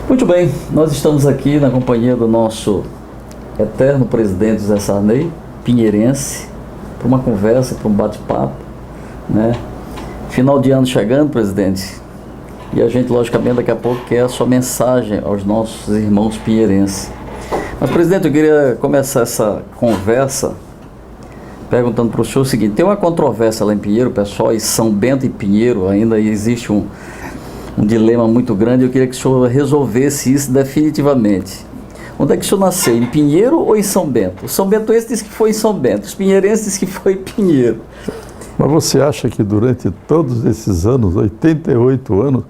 Muito bem, nós estamos aqui na companhia do nosso eterno presidente Zé Sarney, pinheirense, para uma conversa, para um bate-papo, né? Final de ano chegando, presidente, e a gente, logicamente, daqui a pouco quer a sua mensagem aos nossos irmãos pinheirenses. Mas, presidente, eu queria começar essa conversa perguntando para o senhor o seguinte: tem uma controvérsia lá em Pinheiro, pessoal, em São Bento e Pinheiro ainda existe um dilema muito grande. Eu queria que o senhor resolvesse isso definitivamente. Onde é que o senhor nasceu? Em Pinheiro ou em São Bento? O São Bentoense diz que foi em São Bento, os pinheirenses dizem que foi em Pinheiro. Mas você acha que durante todos esses anos, 88 anos,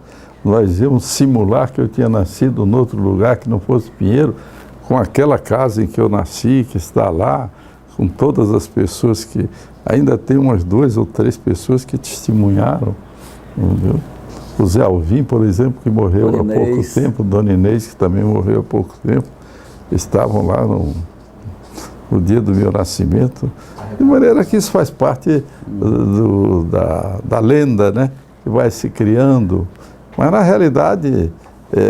nós íamos simular que eu tinha nascido em outro lugar que não fosse Pinheiro, com aquela casa em que eu nasci, que está lá, com todas as pessoas que... Ainda tem umas 2 ou 3 pessoas que testemunharam, entendeu? O Zé Alvim, por exemplo, que morreu há pouco tempo, Dona Inês, que também morreu há pouco tempo, estavam lá no dia do meu nascimento. De maneira que isso faz parte da lenda, né, que vai se criando. Mas, na realidade,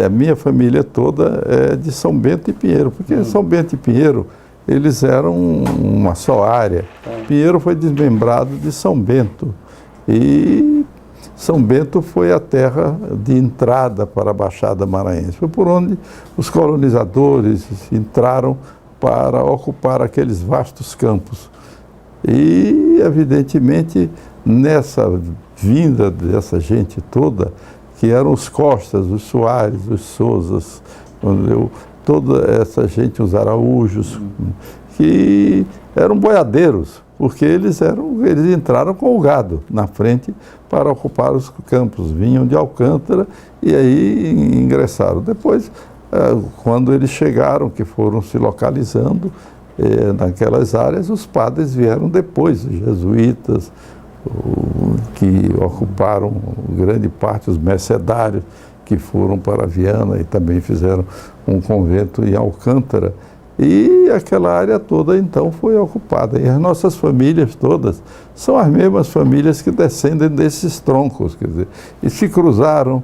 a minha família toda é de São Bento e Pinheiro, porque São Bento e Pinheiro, eles eram uma só área. Pinheiro foi desmembrado de São Bento. E São Bento foi a terra de entrada para a Baixada Maranhense. Foi por onde os colonizadores entraram para ocupar aqueles vastos campos. E, evidentemente, nessa vinda dessa gente toda, que eram os Costas, os Soares, os Sousas, toda essa gente, os Araújos, que eram boiadeiros, porque eles entraram com o gado na frente para ocupar os campos, vinham de Alcântara e aí ingressaram. Depois, quando eles chegaram, que foram se localizando naquelas áreas, os padres vieram depois, os jesuítas, que ocuparam grande parte, os mercedários, que foram para Viana e também fizeram um convento em Alcântara. E aquela área toda, então, foi ocupada. E as nossas famílias todas são as mesmas famílias que descendem desses troncos, quer dizer, e se cruzaram,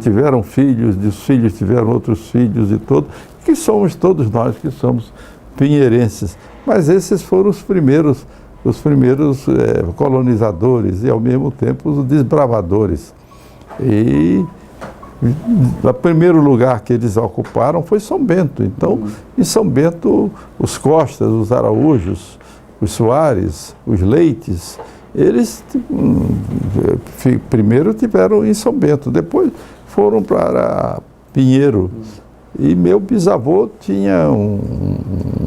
tiveram filhos, dos filhos tiveram outros filhos e todos, que somos todos nós que somos pinheirenses. Mas esses foram os primeiros colonizadores e, ao mesmo tempo, os desbravadores. E o primeiro lugar que eles ocuparam foi São Bento. Então, em São Bento, os Costas, os Araújos, os Soares, os Leites, eles primeiro tiveram em São Bento, depois foram para Pinheiro. E meu bisavô tinha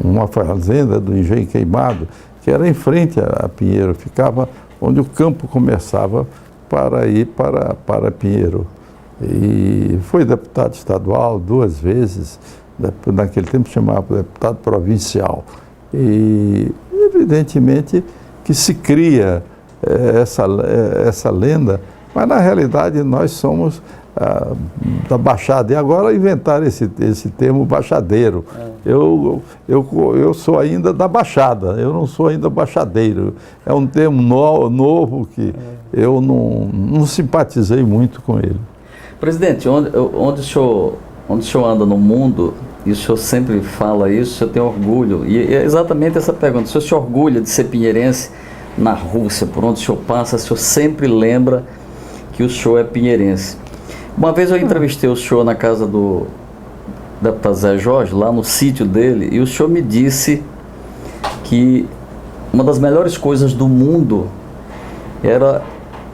uma fazenda do Engenho Queimado, que era em frente a Pinheiro, ficava onde o campo começava para ir para Pinheiro. E foi deputado estadual 2 vezes, naquele tempo chamava deputado provincial. E evidentemente que se cria essa lenda, mas na realidade nós somos da Baixada. E agora inventaram esse termo baixadeiro. Eu sou ainda da Baixada, eu não sou ainda baixadeiro. É um termo novo que eu não simpatizei muito com ele. Presidente, onde o senhor anda no mundo, e o senhor sempre fala isso, o senhor tem orgulho, e é exatamente essa pergunta: o senhor se orgulha de ser pinheirense na Rússia, por onde o senhor passa, o senhor sempre lembra que o senhor é pinheirense. Uma vez eu entrevistei o senhor na casa do deputado Zé Jorge, lá no sítio dele, e o senhor me disse que uma das melhores coisas do mundo era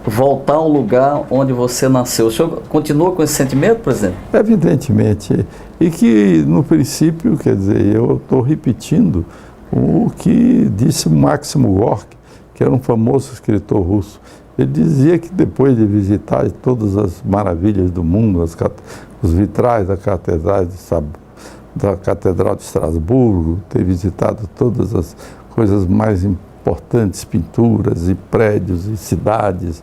voltar ao lugar onde você nasceu. O senhor continua com esse sentimento, presidente? Evidentemente. E que, no princípio, quer dizer, eu estou repetindo o que disse Máximo Gorky, que era um famoso escritor russo. Ele dizia que depois de visitar todas as maravilhas do mundo, os vitrais da Catedral de Estrasburgo, ter visitado todas as coisas mais importantes, pinturas e prédios e cidades,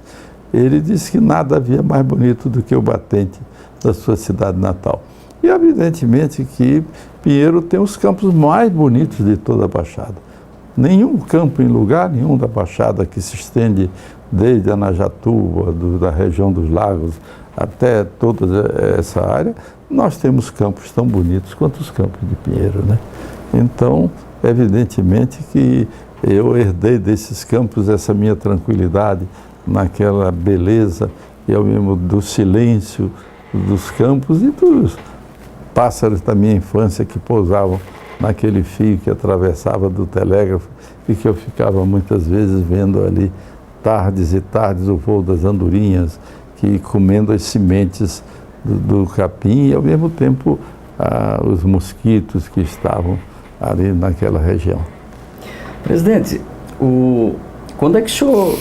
ele disse que nada havia mais bonito do que o batente da sua cidade natal. E evidentemente que Pinheiro tem os campos mais bonitos de toda a Baixada. Nenhum campo em lugar nenhum da Baixada, que se estende desde Anajatuba, da região dos lagos, até toda essa área, nós temos campos tão bonitos quanto os campos de Pinheiro, né? Então, evidentemente que eu herdei desses campos essa minha tranquilidade, naquela beleza e ao mesmo do silêncio dos campos e dos pássaros da minha infância que pousavam naquele fio que atravessava do telégrafo e que eu ficava muitas vezes vendo ali tardes e tardes o voo das andorinhas, que comendo as sementes do capim e ao mesmo tempo os mosquitos que estavam ali naquela região. Presidente, quando é que o senhor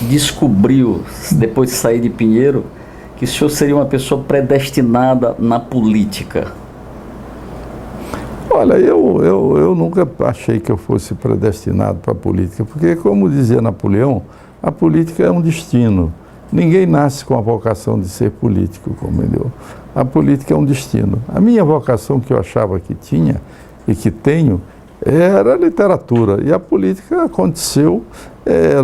descobriu, depois de sair de Pinheiro, que o senhor seria uma pessoa predestinada na política? Olha, eu nunca achei que eu fosse predestinado para a política, porque, como dizia Napoleão, a política é um destino. Ninguém nasce com a vocação de ser político, como ele. A política é um destino. A minha vocação, que eu achava que tinha e que tenho, era a literatura. E a política aconteceu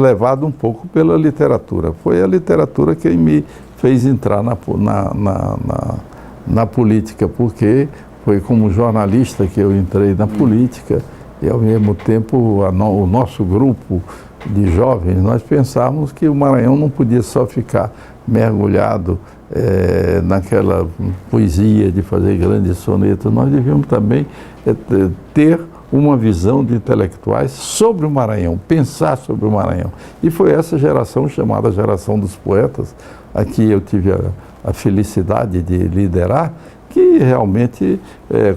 levado um pouco pela literatura. Foi a literatura que me fez entrar na política, porque foi como jornalista que eu entrei na política e, ao mesmo tempo, o nosso grupo de jovens, nós pensávamos que o Maranhão não podia só ficar mergulhado naquela poesia de fazer grandes sonetos, nós devíamos também ter uma visão de intelectuais sobre o Maranhão, pensar sobre o Maranhão. E foi essa geração, chamada geração dos poetas, a que eu tive a felicidade de liderar, que realmente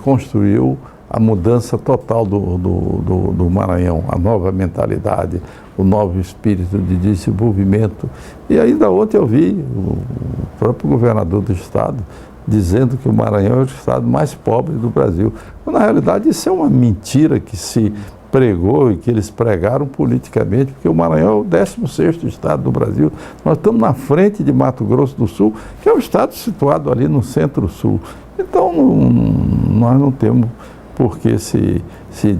construiu a mudança total do Maranhão, a nova mentalidade, o novo espírito de desenvolvimento. E ainda ontem eu vi o próprio governador do estado dizendo que o Maranhão é o estado mais pobre do Brasil. Mas, na realidade, isso é uma mentira que se pregou e que eles pregaram politicamente, porque o Maranhão é o 16º estado do Brasil. Nós estamos na frente de Mato Grosso do Sul, que é o estado situado ali no centro-sul. Então, nós não temos por que se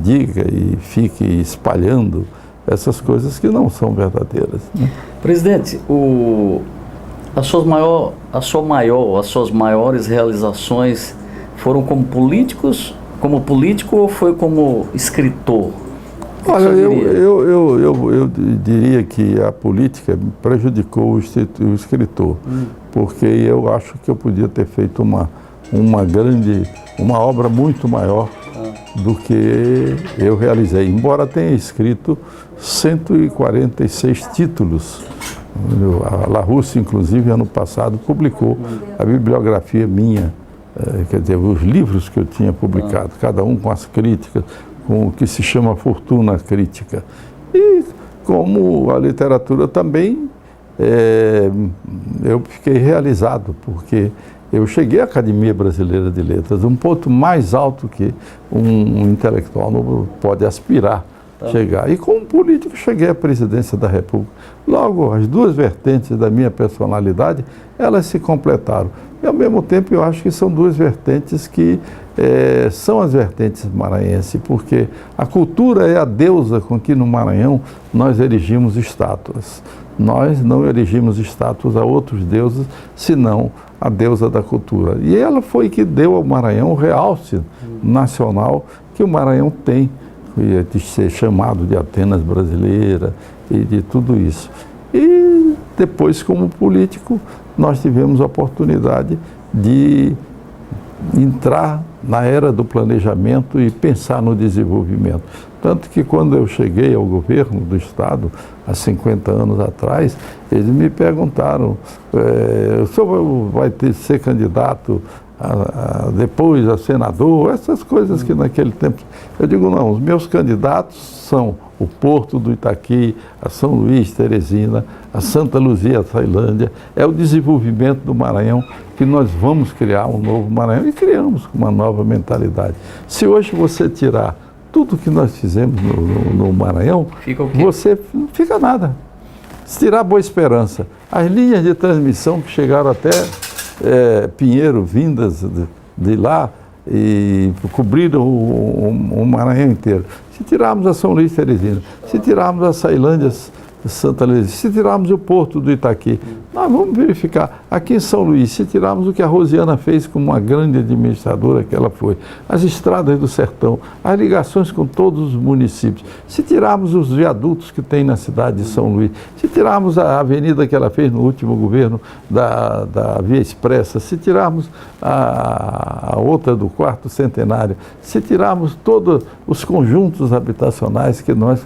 diga e fique espalhando essas coisas que não são verdadeiras, né? Presidente, as suas maiores realizações foram como político ou foi como escritor? Olha, eu diria que a política prejudicou o escritor, porque eu acho que eu podia ter feito uma obra muito maior do que eu realizei, embora tenha escrito 146 títulos. A Larousse, inclusive, ano passado, publicou a bibliografia minha, quer dizer, os livros que eu tinha publicado, cada um com as críticas, com o que se chama fortuna crítica. E como a literatura também, eu fiquei realizado, porque eu cheguei à Academia Brasileira de Letras, um ponto mais alto que um intelectual não pode aspirar chegar. E como político cheguei à presidência da República. Logo, as duas vertentes da minha personalidade, elas se completaram. E, ao mesmo tempo, eu acho que são duas vertentes que são as vertentes maranhenses, porque a cultura é a deusa com que no Maranhão nós erigimos estátuas. Nós não erigimos estátuas a outros deuses, senão a deusa da cultura. E ela foi que deu ao Maranhão o realce nacional que o Maranhão tem, de ser chamado de Atenas brasileira e de tudo isso. E depois, como político, nós tivemos a oportunidade de entrar na era do planejamento e pensar no desenvolvimento. Tanto que quando eu cheguei ao governo do estado, há 50 anos atrás, eles me perguntaram, o senhor vai ser candidato depois a senador, essas coisas que naquele tempo... Eu digo, não, os meus candidatos são o Porto do Itaqui, a São Luís, Teresina, a Santa Luzia, a Tailândia, é o desenvolvimento do Maranhão, que nós vamos criar um novo Maranhão, e criamos uma nova mentalidade. Se hoje você tirar tudo que nós fizemos no Maranhão, fica o quê? Você não fica nada. Se tirar Boa Esperança, as linhas de transmissão que chegaram até Pinheiro, vindas de lá, e cobriram o Maranhão inteiro. Se tirarmos a São Luís Teresina, se tirarmos a Sailândia, Santa Luzia, se tirarmos o Porto do Itaqui, Nós vamos verificar. Aqui em São Luís, se tirarmos o que a Rosiana fez como uma grande administradora que ela foi, as estradas do sertão, as ligações com todos os municípios, se tirarmos os viadutos que tem na cidade de São Luís, se tirarmos a avenida que ela fez no último governo da Via Expressa, se tirarmos a outra do quarto centenário, se tirarmos todos os conjuntos habitacionais que nós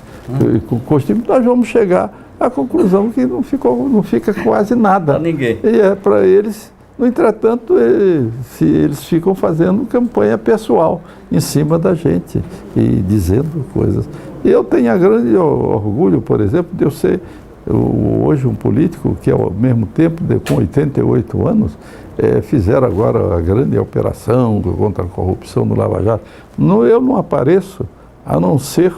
construímos, nós vamos chegar à conclusão que não fica quase nada. Para ninguém. E é para eles, no entretanto, eles ficam fazendo campanha pessoal em cima da gente e dizendo coisas. E eu tenho grande orgulho, por exemplo, de eu ser hoje um político que, ao mesmo tempo, com 88 anos, fizeram agora a grande operação contra a corrupção no Lava Jato. Eu não apareço, a não ser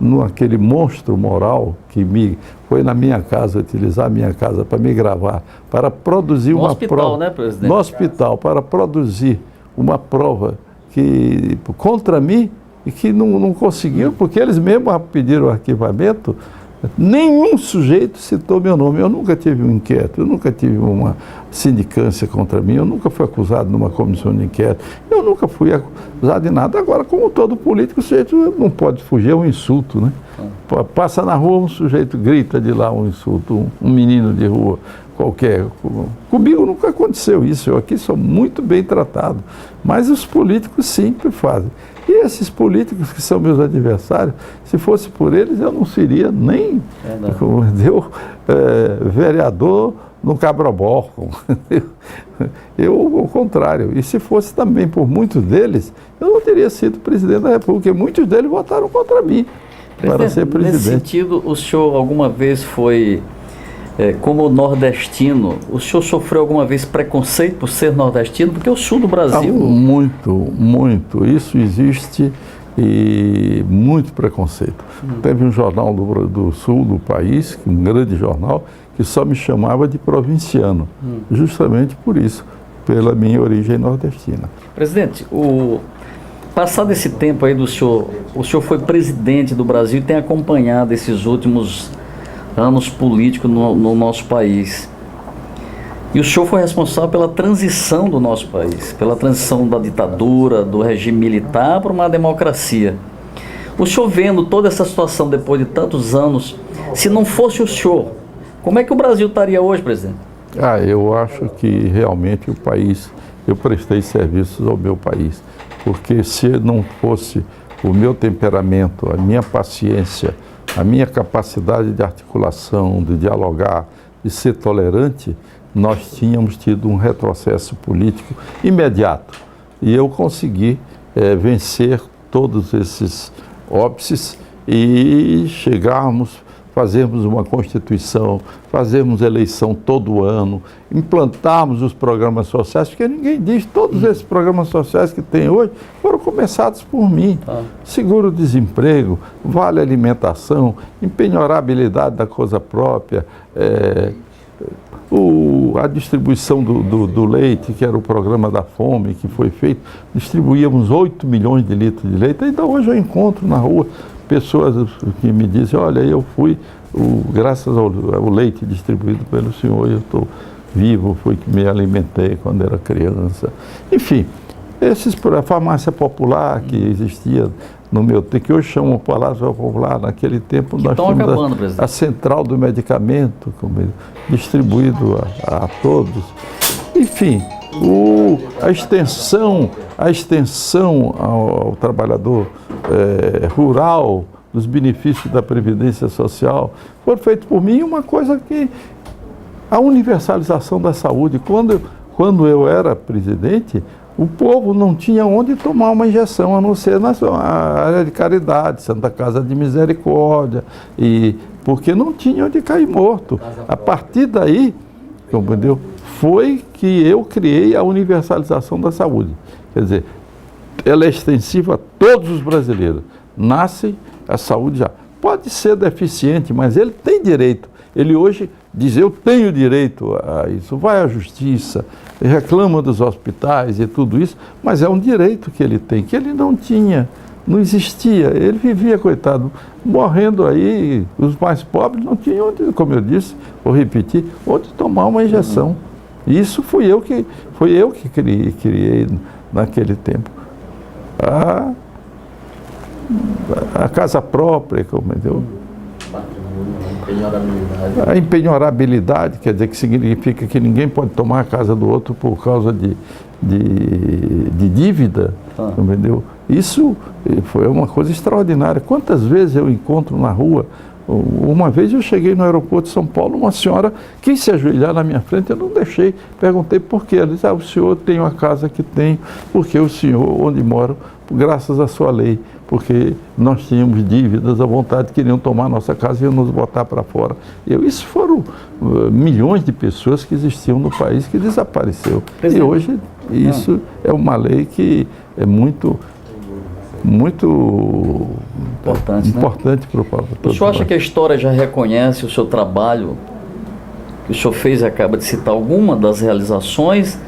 naquele monstro moral que foi na minha casa, utilizar a minha casa para me gravar, para produzir uma prova, né, presidente? No hospital, para produzir uma prova contra mim e que não conseguiu, porque eles mesmos pediram o arquivamento. Nenhum sujeito citou meu nome. Eu nunca tive um inquérito, eu nunca tive uma sindicância contra mim, eu nunca fui acusado numa comissão de inquérito, eu nunca fui acusado de nada. Agora, como todo político, o sujeito não pode fugir, é um insulto, né? Passa na rua, um sujeito grita de lá um insulto, um menino de rua qualquer. Comigo nunca aconteceu isso, eu aqui sou muito bem tratado, mas os políticos sempre fazem. E esses políticos que são meus adversários, se fosse por eles, eu não seria nem vereador no Cabrobó. Eu, ao contrário. E se fosse também por muitos deles, eu não teria sido presidente da República, porque muitos deles votaram contra mim para ser presidente. Nesse sentido, o senhor alguma vez foi, como nordestino, o senhor sofreu alguma vez preconceito por ser nordestino? Porque o sul do Brasil... Muito, muito. Isso existe e muito preconceito. Teve um jornal do sul do país, um grande jornal, que só me chamava de provinciano, justamente por isso, pela minha origem nordestina. Presidente, passado esse tempo aí o senhor foi presidente do Brasil e tem acompanhado esses últimos anos políticos no nosso país. E o senhor foi responsável pela transição do nosso país, pela transição da ditadura, do regime militar para uma democracia. O senhor vendo toda essa situação depois de tantos anos, se não fosse o senhor, como é que o Brasil estaria hoje, presidente? Eu acho que realmente eu prestei serviços ao meu país, porque se não fosse o meu temperamento, a minha paciência, a minha capacidade de articulação, de dialogar, de ser tolerante, nós tínhamos tido um retrocesso político imediato. E eu consegui vencer todos esses óbices e fazermos uma Constituição, fazermos eleição todo ano, implantarmos os programas sociais, porque ninguém diz, todos esses programas sociais que tem hoje foram começados por mim. Seguro-desemprego, vale alimentação, empenhorabilidade da coisa própria, a distribuição do leite, que era o programa da fome que foi feito, distribuíamos 8 milhões de litros de leite. Ainda hoje eu encontro na rua pessoas que me dizem, olha, eu fui, graças ao leite distribuído pelo senhor, eu estou vivo, fui que me alimentei quando era criança. Enfim, a farmácia popular que existia no meu tempo, que hoje chamam Palácio Popular, naquele tempo nós tínhamos a central do medicamento distribuído a todos. Enfim, a extensão ao trabalhador rural dos benefícios da Previdência Social foi feito por mim. Uma coisa que a universalização da saúde, quando eu era presidente, o povo não tinha onde tomar uma injeção, a não ser na área de caridade, Santa Casa de Misericórdia, porque não tinha onde cair morto. A partir daí, entendeu? Foi que eu criei a universalização da saúde. Quer dizer, ela é extensiva a todos os brasileiros. Nasce a saúde já. Pode ser deficiente, mas ele tem direito. Ele hoje diz, eu tenho direito a isso, vai à justiça, reclama dos hospitais e tudo isso, mas é um direito que ele tem, que ele não tinha Não existia. Ele vivia, coitado, morrendo aí. Os mais pobres não tinham onde, como eu disse, vou repetir, onde tomar uma injeção. Isso fui eu que criei naquele tempo. A casa própria, como eu, a empenhorabilidade, quer dizer, que significa que ninguém pode tomar a casa do outro por causa de dívida, entendeu? Isso foi uma coisa extraordinária. Quantas vezes eu encontro na rua? Uma vez eu cheguei no aeroporto de São Paulo, uma senhora quis se ajoelhar na minha frente, eu não deixei. Perguntei por quê. Ela disse, o senhor tem uma casa que tem, porque o senhor, onde mora, graças à sua lei, porque nós tínhamos dívidas à vontade, queriam tomar nossa casa e iam nos botar para fora. Isso foram milhões de pessoas que existiam no país que desapareceu. E hoje isso é uma lei que é muito importante para o povo. O senhor acha que a história já reconhece o seu trabalho que o senhor fez e acaba de citar alguma das realizações?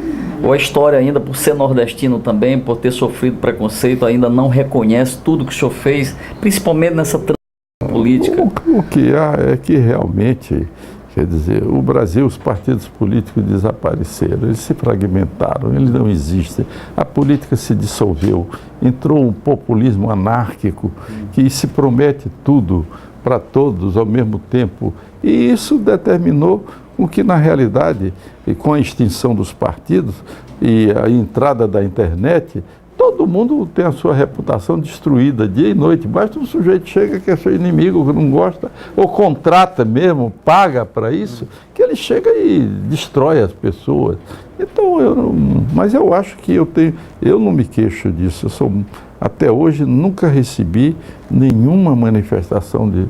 Ou a história ainda, por ser nordestino também, por ter sofrido preconceito, ainda não reconhece tudo que o senhor fez, principalmente nessa transição política? O que há é que realmente, quer dizer, o Brasil, os partidos políticos desapareceram, eles se fragmentaram, eles não existem. A política se dissolveu, entrou um populismo anárquico que se promete tudo para todos ao mesmo tempo. E isso determinou com que, na realidade, com a extinção dos partidos e a entrada da internet, todo mundo tem a sua reputação destruída dia e noite. Basta um sujeito chega que é seu inimigo, que não gosta, ou contrata mesmo, paga para isso, que ele chega e destrói as pessoas. Então, mas eu acho que eu não me queixo disso. Até hoje nunca recebi nenhuma manifestação de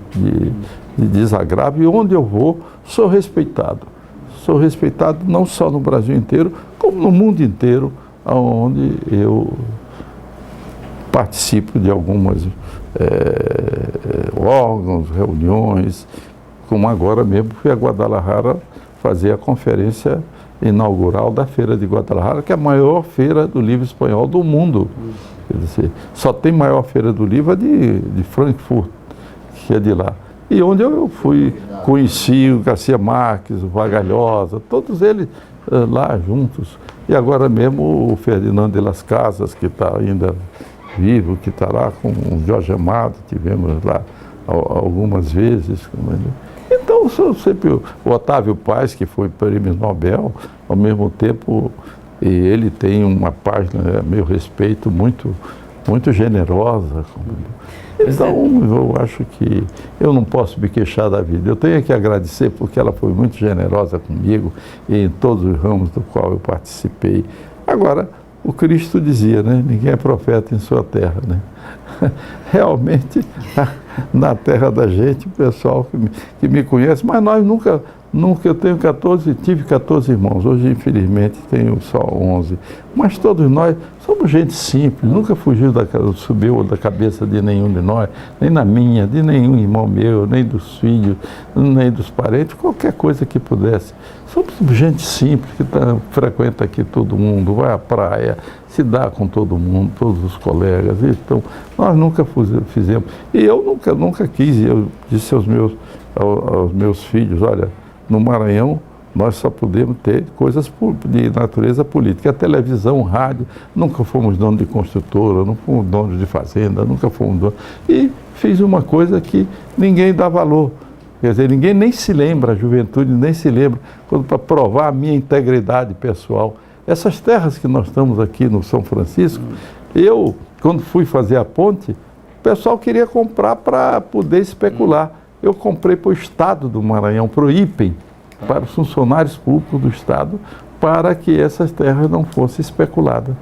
desagravo, e onde eu vou, sou respeitado. Sou respeitado não só no Brasil inteiro, como no mundo inteiro, onde eu participo de algumas órgãos, reuniões, como agora mesmo fui a Guadalajara fazer a conferência inaugural da Feira de Guadalajara, que é a maior feira do livro espanhol do mundo. Quer dizer, só tem maior feira do livro de Frankfurt, que é de lá. E onde eu fui, conheci o Garcia Marques, o Vargalhosa, todos eles lá juntos. E agora mesmo o Ferdinando de las Casas, que está ainda vivo, que está lá com o Jorge Amado, tivemos lá algumas vezes. Então, sou sempre o Otávio Paz, que foi prêmio Nobel, ao mesmo tempo, e ele tem uma página, a meu respeito, muito generosa. Então, eu acho que eu não posso me queixar da vida. Eu tenho que agradecer porque ela foi muito generosa comigo e em todos os ramos do qual eu participei. Agora, o Cristo dizia, né? Ninguém é profeta em sua terra, né? Realmente, na terra da gente, o pessoal que me conhece, mas nós nunca eu tive 14 irmãos, hoje infelizmente tenho só 11, mas todos nós somos gente simples, nunca subiu da cabeça de nenhum de nós, nem na minha, de nenhum irmão meu, nem dos filhos, nem dos parentes, qualquer coisa que pudesse. Somos gente simples, que frequenta aqui todo mundo, vai à praia, se dá com todo mundo, todos os colegas. Então, nós nunca fizemos. E eu nunca quis, eu disse aos meus filhos, olha, no Maranhão nós só podemos ter coisas de natureza política. A televisão, o rádio, nunca fomos dono de construtora, não fomos donos de fazenda, nunca fomos donos. E fiz uma coisa que ninguém dá valor. Quer dizer, ninguém nem se lembra, a juventude nem se lembra, para provar a minha integridade pessoal. Essas terras que nós estamos aqui no São Francisco, eu, quando fui fazer a ponte, o pessoal queria comprar para poder especular. Eu comprei para o Estado do Maranhão, para o IPEM, para os funcionários públicos do Estado, para que essas terras não fossem especuladas.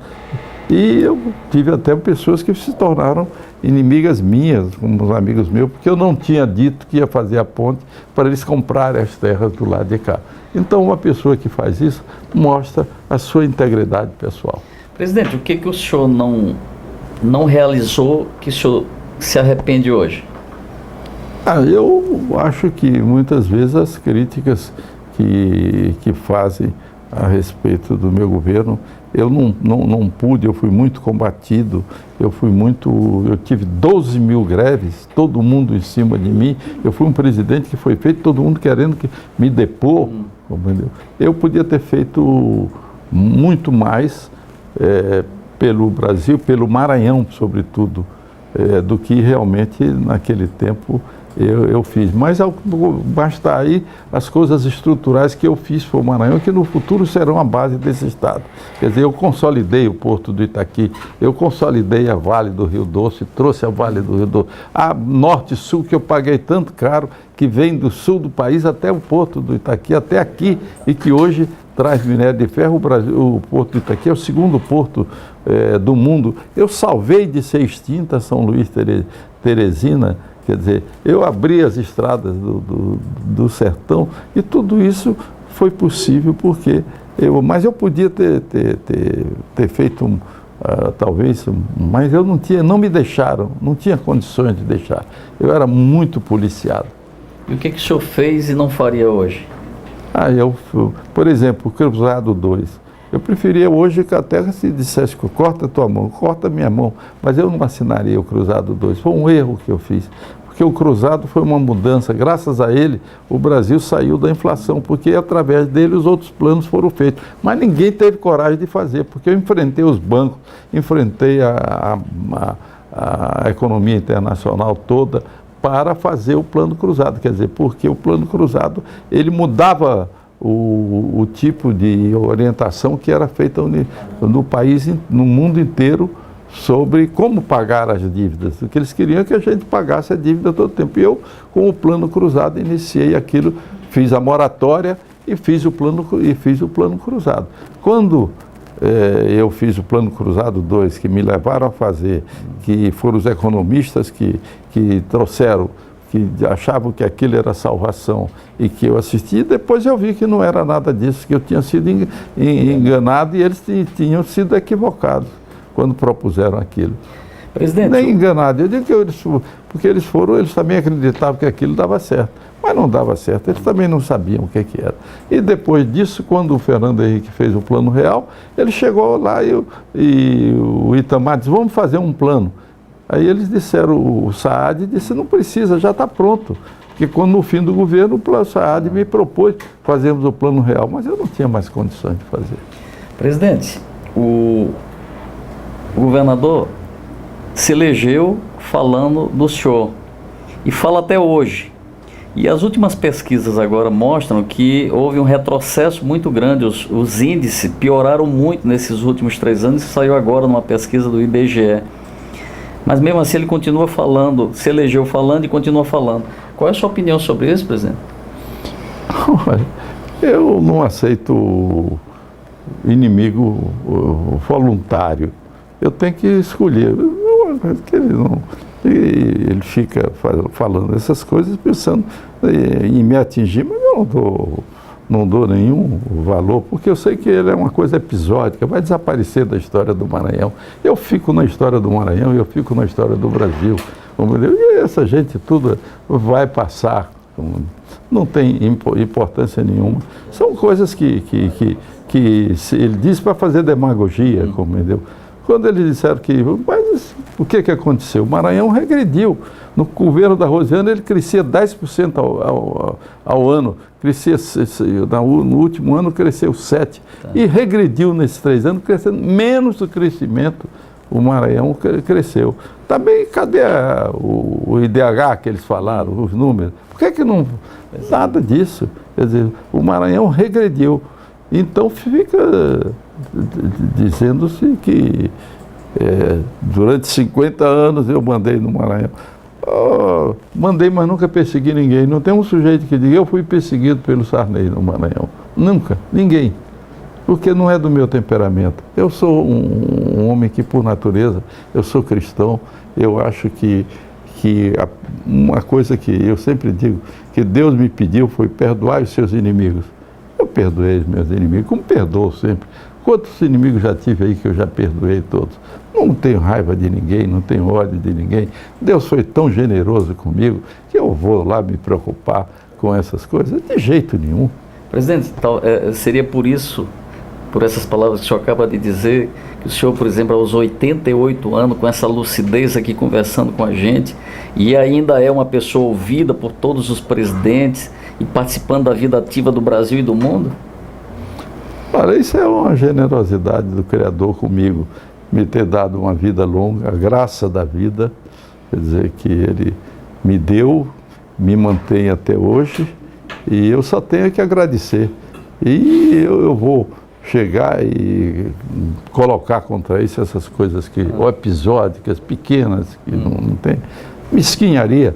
E eu tive até pessoas que se tornaram inimigas minhas, como os amigos meus, porque eu não tinha dito que ia fazer a ponte para eles comprarem as terras do lado de cá. Então, uma pessoa que faz isso mostra a sua integridade pessoal. Presidente, o que o senhor não realizou que o senhor se arrepende hoje? Eu acho que muitas vezes as críticas que fazem a respeito do meu governo, eu não pude, eu fui muito combatido, eu tive 12 mil greves, todo mundo em cima de mim, eu fui um presidente que foi feito, todo mundo querendo que me depor, entendeu? Eu podia ter feito muito mais pelo Brasil, pelo Maranhão, sobretudo, do que realmente naquele tempo eu fiz. Mas basta aí as coisas estruturais que eu fiz para o Maranhão, que no futuro serão a base desse Estado. Quer dizer, eu consolidei o Porto do Itaqui, eu consolidei a Vale do Rio Doce, trouxe a Vale do Rio Doce, a Norte e Sul, que eu paguei tanto caro, que vem do sul do país até o Porto do Itaqui, até aqui, e que hoje traz minério de ferro. O Porto do Itaqui é o segundo porto do mundo. Eu salvei de ser extinta São Luís Teresina. Quer dizer, eu abri as estradas do sertão, e tudo isso foi possível porque mas eu podia ter feito talvez, mas eu não me deixaram, não tinha condições de deixar. Eu era muito policiado. E o que o senhor fez e não faria hoje? Por exemplo, o Cruzado 2. Eu preferia hoje que a terra se dissesse que corta a tua mão, corta a minha mão, mas eu não assinaria o Cruzado 2. Foi um erro que eu fiz, porque o Cruzado foi uma mudança. Graças a ele, o Brasil saiu da inflação, porque através dele os outros planos foram feitos. Mas ninguém teve coragem de fazer, porque eu enfrentei os bancos, enfrentei a economia internacional toda para fazer o Plano Cruzado. Quer dizer, porque o Plano Cruzado, ele mudava o tipo de orientação que era feita no país, no mundo inteiro, sobre como pagar as dívidas. O que eles queriam é que a gente pagasse a dívida todo o tempo. E eu, com o Plano Cruzado, iniciei aquilo, fiz a moratória e fiz o Plano Cruzado. Quando eu fiz o Plano Cruzado 2, que me levaram a fazer, que foram os economistas que trouxeram, que achavam que aquilo era salvação e que eu assisti, depois eu vi que não era nada disso, que eu tinha sido enganado e eles tinham sido equivocados quando propuseram aquilo. Presidente, nem enganado, eu digo que porque eles também acreditavam que aquilo dava certo, mas não dava certo, eles também não sabiam o que era. E depois disso, quando o Fernando Henrique fez o Plano Real, ele chegou lá e o Itamar disse, vamos fazer um plano. Aí eles disseram, o Saad disse, não precisa, já está pronto. Porque quando no fim do governo, o Saad me propôs fazermos o Plano Real, mas eu não tinha mais condições de fazer. Presidente, o governador se elegeu falando do senhor e fala até hoje. E as últimas pesquisas agora mostram que houve um retrocesso muito grande, os índices pioraram muito nesses últimos 3 anos, isso saiu agora numa pesquisa do IBGE. Mas mesmo assim ele continua falando, se elegeu falando e continua falando. Qual é a sua opinião sobre isso, presidente? Eu não aceito inimigo voluntário. Eu tenho que escolher. Ele fica falando essas coisas pensando em me atingir, mas eu não dou nenhum valor, porque eu sei que ele é uma coisa episódica, vai desaparecer da história do Maranhão. Eu fico na história do Maranhão, eu fico na história do Brasil. E essa gente tudo vai passar, não tem importância nenhuma. São coisas que ele diz para fazer demagogia, compreendeu? Quando eles disseram que... Mas o que aconteceu? O Maranhão regrediu. No governo da Rosiana ele crescia 10% ao ano. No último ano cresceu 7%. Tá. E regrediu nesses 3 anos, crescendo menos do crescimento. O Maranhão cresceu. Também, cadê o IDH que eles falaram, os números? Por que não... Nada disso. Quer dizer, o Maranhão regrediu. Então fica dizendo-se que durante 50 anos eu mandei no Maranhão. Mandei, mas nunca persegui ninguém. Não tem um sujeito que diga, eu fui perseguido pelo Sarney no Maranhão. Nunca, ninguém. Porque não é do meu temperamento. Eu sou um homem que, por natureza, eu sou cristão. Eu acho que uma coisa que eu sempre digo, que Deus me pediu foi perdoar os seus inimigos. Eu perdoei os meus inimigos, como perdoo sempre. Quantos inimigos já tive aí que eu já perdoei todos? Não tenho raiva de ninguém, não tenho ódio de ninguém. Deus foi tão generoso comigo que eu vou lá me preocupar com essas coisas? De jeito nenhum. Presidente, seria por isso por essas palavras que o senhor acaba de dizer, que o senhor, por exemplo, aos 88 anos, com essa lucidez aqui conversando com a gente, e ainda é uma pessoa ouvida por todos os presidentes e participando da vida ativa do Brasil e do mundo? Olha, isso é uma generosidade do Criador comigo, me ter dado uma vida longa, a graça da vida, quer dizer, que Ele me deu, me mantém até hoje, e eu só tenho que agradecer. E eu vou chegar e colocar contra isso essas coisas que, ou episódicas, pequenas, que não tem, mesquinharia.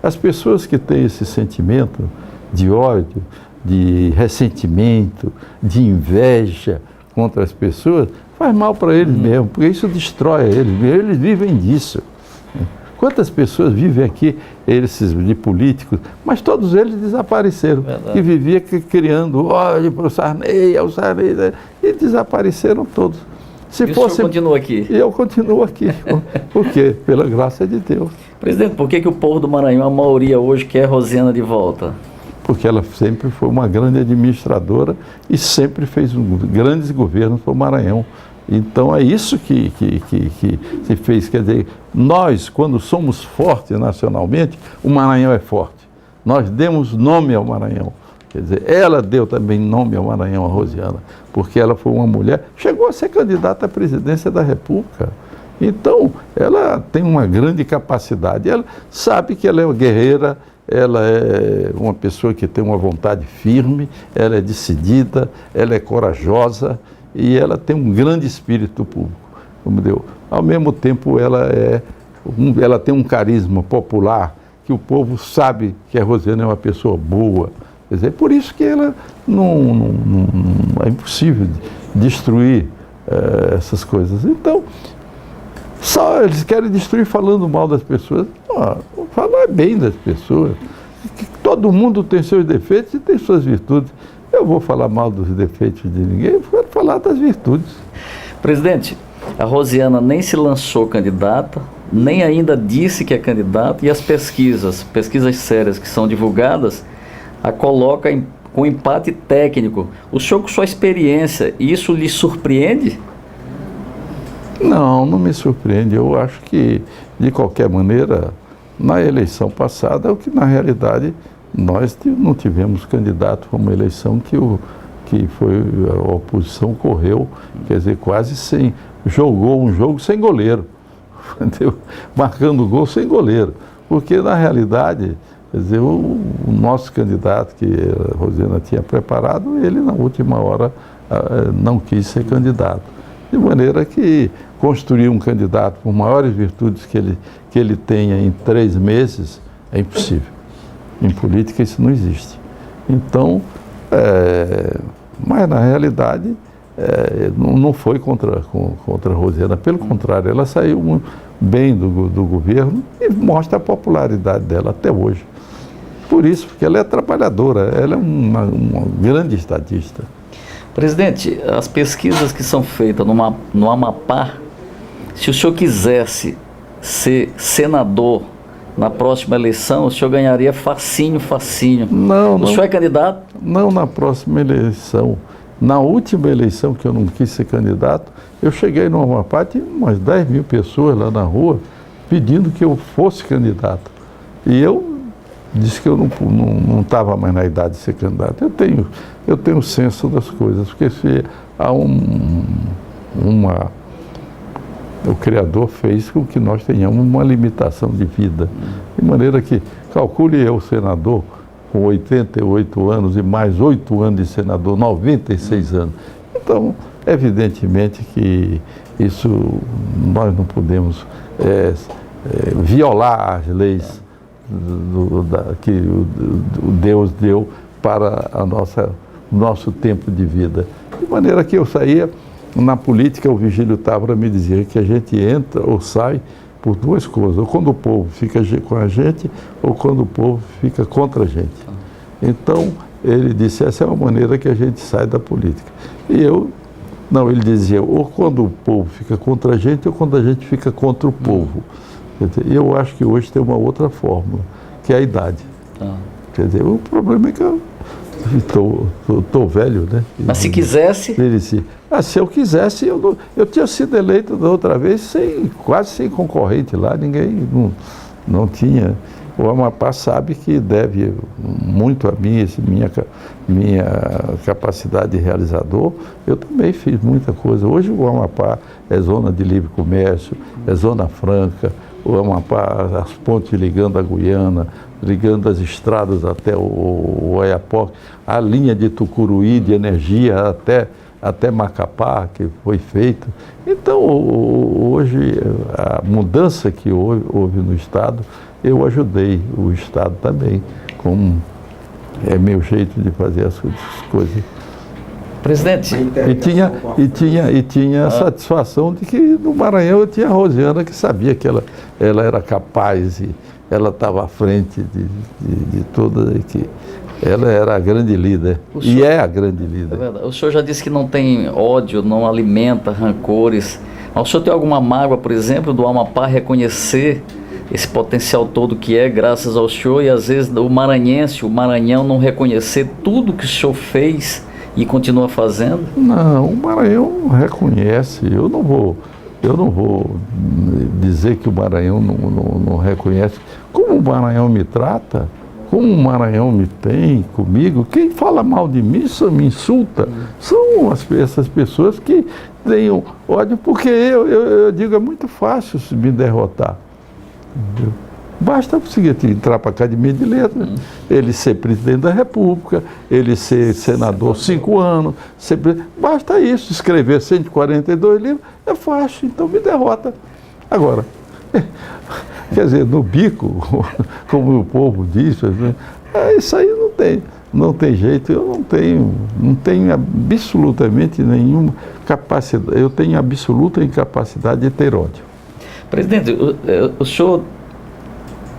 As pessoas que têm esse sentimento de ódio, de ressentimento, de inveja contra as pessoas, faz mal para eles mesmo, porque isso destrói eles vivem disso. Quantas pessoas vivem aqui, esses de políticos, mas todos eles desapareceram. Verdade. E vivia criando ódio para o Sarney, e desapareceram todos. Se e fosse, o senhor continua aqui? Eu continuo aqui. Por quê? Pela graça de Deus. Presidente, por que o povo do Maranhão, a maioria hoje, quer Rosiana de volta? Porque ela sempre foi uma grande administradora e sempre fez grandes governos para o Maranhão. Então é isso que se fez. Quer dizer, nós, quando somos fortes nacionalmente, o Maranhão é forte. Nós demos nome ao Maranhão. Quer dizer, ela deu também nome ao Maranhão, a Rosiana, porque ela foi uma mulher, chegou a ser candidata à presidência da República. Então, ela tem uma grande capacidade. Ela sabe que ela é uma guerreira, ela é uma pessoa que tem uma vontade firme, ela é decidida, ela é corajosa, e ela tem um grande espírito público, como deu. Ao mesmo tempo, ela tem um carisma popular, que o povo sabe que a Rosiana é uma pessoa boa. Quer dizer, por isso que ela é impossível destruir essas coisas. Então, só eles querem destruir falando mal das pessoas. Falar bem das pessoas. Todo mundo tem seus defeitos e tem suas virtudes. Eu vou falar mal dos defeitos de ninguém, eu quero falar das virtudes. Presidente, a Rosiana nem se lançou candidata, nem ainda disse que é candidata, e as pesquisas sérias que são divulgadas, a coloca com empate técnico. O senhor, com sua experiência, isso lhe surpreende? Não me surpreende. Eu acho que, de qualquer maneira, na eleição passada, o que na realidade nós não tivemos candidato para uma eleição que foi a oposição correu, quer dizer, quase jogou um jogo sem goleiro, entendeu? Marcando gol sem goleiro, porque na realidade, quer dizer, o nosso candidato que a Rosiana tinha preparado, ele na última hora não quis ser candidato, de maneira que construir um candidato com maiores virtudes que ele tenha em 3 meses é impossível. Em política isso não existe. Então, mas na realidade não foi contra a Rosiana, pelo contrário, ela saiu muito bem do governo e mostra a popularidade dela até hoje. Por isso, porque ela é trabalhadora, ela é uma grande estadista. Presidente, as pesquisas que são feitas no Amapá, se o senhor quisesse ser senador na próxima eleição, o senhor ganharia facinho. Não. O senhor é candidato? Não na próxima eleição. Na última eleição que eu não quis ser candidato, eu cheguei no Amapá, tinha umas 10 mil pessoas lá na rua pedindo que eu fosse candidato. E eu disse que eu não estava mais na idade de ser candidato. Eu tenho senso das coisas, porque se há o Criador fez com que nós tenhamos uma limitação de vida. De maneira que, calcule eu, senador, com 88 anos e mais 8 anos de senador, 96 anos. Então, evidentemente que isso nós não podemos violar as leis que o Deus deu para o nosso tempo de vida. De maneira que eu saía. Na política, o Vigílio Távora me dizia que a gente entra ou sai por 2 coisas, ou quando o povo fica com a gente, ou quando o povo fica contra a gente. Então, ele disse, essa é uma maneira que a gente sai da política. E ele dizia, ou quando o povo fica contra a gente, ou quando a gente fica contra o povo. E eu acho que hoje tem uma outra fórmula, que é a idade. Quer dizer, o problema é que Estou velho, né? Mas se quisesse... Se eu quisesse, eu tinha sido eleito da outra vez quase sem concorrente lá, ninguém não tinha. O Amapá sabe que deve muito a mim, minha capacidade de realizador. Eu também fiz muita coisa. Hoje o Amapá é zona de livre comércio, é zona franca. O Amapá, as pontes ligando a Guiana, ligando as estradas até o Oiapoque, a linha de Tucuruí de energia até Macapá, que foi feita. Então, hoje, a mudança que houve no Estado, eu ajudei o Estado também, como é meu jeito de fazer as coisas. Presidente... E tinha a satisfação de que no Maranhão eu tinha a Rosiana, que sabia que ela era capaz e ela estava à frente de toda, e que ela era a grande líder, e é a grande líder. É verdade. O senhor já disse que não tem ódio, não alimenta rancores. Mas o senhor tem alguma mágoa, por exemplo, do Amapá reconhecer esse potencial todo que é, graças ao senhor, e às vezes o maranhense, o Maranhão não reconhecer tudo que o senhor fez e continua fazendo? Não, o Maranhão reconhece. Eu não vou dizer que o Maranhão não reconhece. Como o Maranhão me trata, como o Maranhão me tem comigo, quem fala mal de mim só me insulta. São essas pessoas que têm ódio, porque eu digo, é muito fácil me derrotar. Entendeu? Basta conseguir entrar para a Academia de Letras, ele ser presidente da República, ele ser senador 5 anos, basta isso, escrever 142 livros, é fácil, então me derrota. Agora, quer dizer, no bico, como o povo diz, isso aí não tem jeito, eu não tenho absolutamente nenhuma capacidade, eu tenho absoluta incapacidade de ter ódio. Presidente, o senhor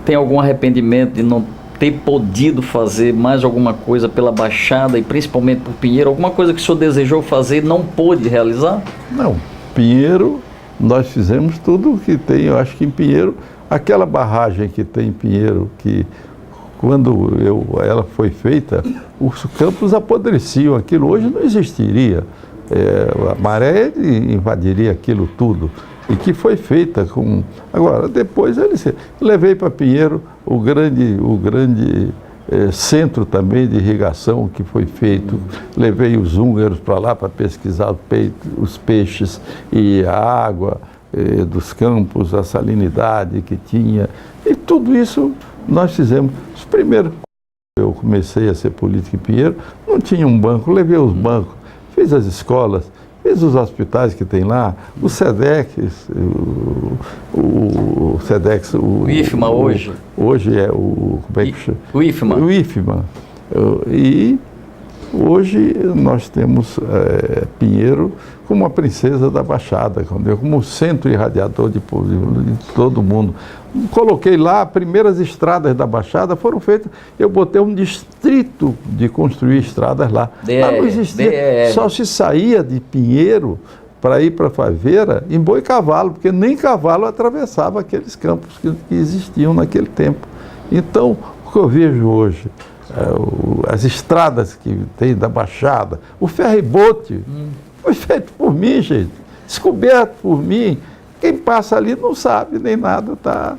tem algum arrependimento de não ter podido fazer mais alguma coisa pela Baixada e principalmente por Pinheiro? Alguma coisa que o senhor desejou fazer e não pôde realizar? Não, Pinheiro, nós fizemos tudo o que tem. Eu acho que em Pinheiro, aquela barragem que tem em Pinheiro, que quando ela foi feita, os campos apodreciam, aquilo hoje não existiria. A maré invadiria aquilo tudo. E que foi feita com... Agora, depois levei para Pinheiro o grande centro também de irrigação que foi feito. Levei os húngaros para lá para pesquisar os peixes e a água dos campos, a salinidade que tinha. E tudo isso nós fizemos. Primeiro, eu comecei a ser político em Pinheiro, não tinha um banco, levei os bancos, fiz as escolas, fiz os hospitais que tem lá, o SEDEX, o SEDEX... O IFMA hoje. Hoje é o... Como é que chama? O IFMA. O IFMA. E hoje nós temos Pinheiro como a princesa da Baixada, como centro irradiador de todo mundo. Coloquei lá, as primeiras estradas da Baixada foram feitas, eu botei um distrito de construir estradas lá. Lá não existia, só se saía de Pinheiro para ir para Faveira em boi e cavalo, porque nem cavalo atravessava aqueles campos que existiam naquele tempo. Então, o que eu vejo hoje, as estradas que tem da Baixada, o ferry-boat, foi feito por mim, gente, descoberto por mim. Quem passa ali não sabe nem nada, tá?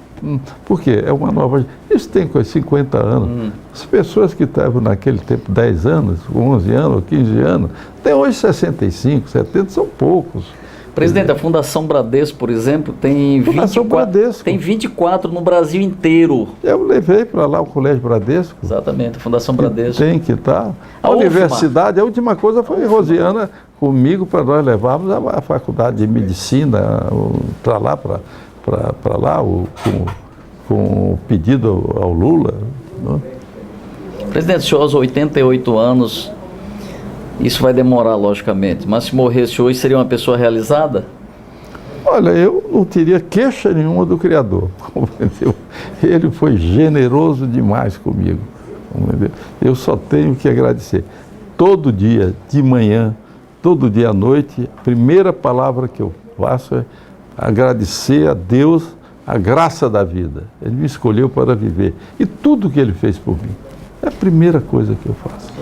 Por quê? É uma nova... Isso tem 50 anos. As pessoas que estavam naquele tempo 10 anos, 11 anos, 15 anos, tem hoje 65, 70, são poucos. Presidente, a Fundação Bradesco, por exemplo, tem 24 no Brasil inteiro. Eu levei para lá o Colégio Bradesco. Exatamente, a Fundação Bradesco. Tem que estar. A universidade, a última coisa foi Rosiana comigo para nós levarmos a faculdade de medicina para lá, com o pedido ao Lula. Não? Presidente, o senhor aos 88 anos... Isso vai demorar, logicamente, mas se morresse hoje, seria uma pessoa realizada? Olha, eu não teria queixa nenhuma do Criador. Entendeu? Ele foi generoso demais comigo. Entendeu? Eu só tenho que agradecer. Todo dia, de manhã, todo dia à noite, a primeira palavra que eu faço é agradecer a Deus a graça da vida. Ele me escolheu para viver. E tudo que ele fez por mim. É a primeira coisa que eu faço.